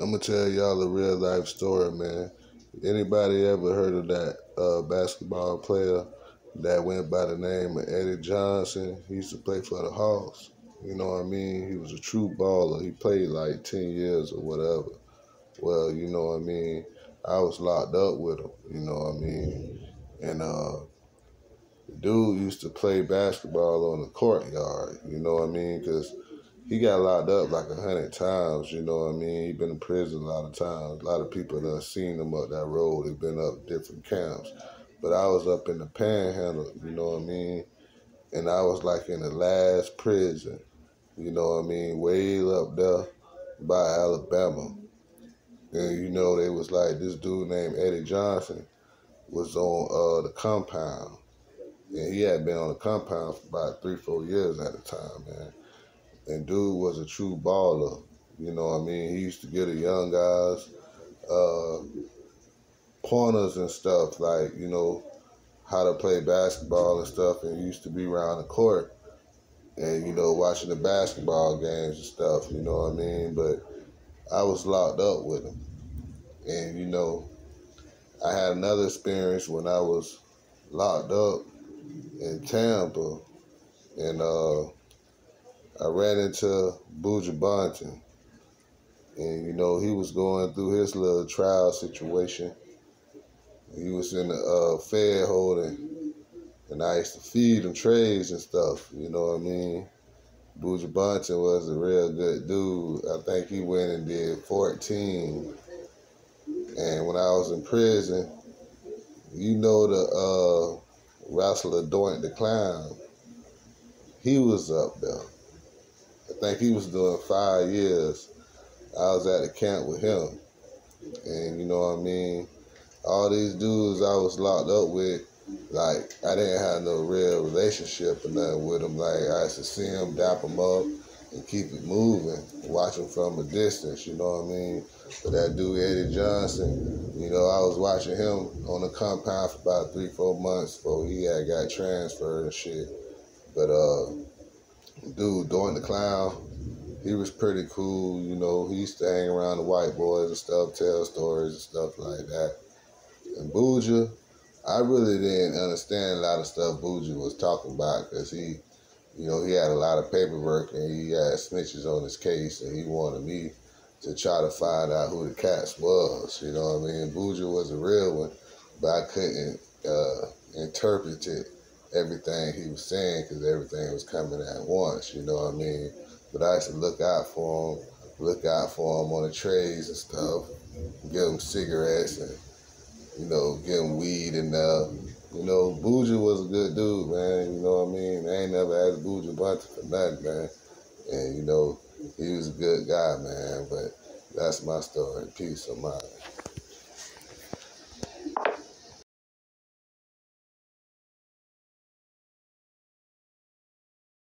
I'm gonna tell y'all a real life story, man. Anybody ever heard of that basketball player that went by the name of Eddie Johnson? He used to play for the Hawks. You know what I mean? He was a true baller. He played like 10 years or whatever. Well, you know what I mean? I was locked up with him, you know what I mean? And the dude used to play basketball on the courtyard, you know what I mean? Because he got locked up like 100 times, you know what I mean? He been in prison a lot of times. A lot of people done seen him up that road. They've been up different camps. But I was up in the Panhandle, you know what I mean? And I was like in the last prison, you know what I mean? Way up there by Alabama. And you know, they was like, this dude named Eddie Johnson was on the compound. And he had been on the compound for about 3-4 years at the time, man. And dude was a true baller. You know what I mean? He used to get the young guys pointers and stuff, like, you know, how to play basketball and stuff. And he used to be around the court and, you know, watching the basketball games and stuff, you know what I mean? But I was locked up with him. And, you know, I had another experience when I was locked up in Tampa. And I ran into Buju, and you know, he was going through his little trial situation. He was in the Fed holding, and I used to feed him trays and stuff, you know what I mean? Buju was a real good dude. I think he went and did 14. And when I was in prison, you know the wrestler Doink the Clown, he was up there. I think he was doing 5 years. I was at the camp with him. And you know what I mean? All these dudes I was locked up with, like, I didn't have no real relationship or nothing with them. Like, I used to see them, dap them up, and keep it moving, watch them from a distance, you know what I mean? But that dude, Eddie Johnson, you know, I was watching him on the compound for about 3-4 months before he had got transferred and shit. But, dude, Doink the Clown, he was pretty cool, you know. He used to hang around the white boys and stuff, tell stories and stuff like that. And Buju, I really didn't understand a lot of stuff Buju was talking about because he, you know, he had a lot of paperwork and he had snitches on his case and he wanted me to try to find out who the cats was, you know what I mean? Buju was a real one, but I couldn't interpret it, everything he was saying because everything was coming at once, you know what I mean? But I used to look out for him on the trays and stuff, give him cigarettes and, you know, give him weed and, you know, Buju was a good dude, man, you know what I mean? I ain't never asked Buju for nothing, man. And, you know, he was a good guy, man, but that's my story. Peace of mind.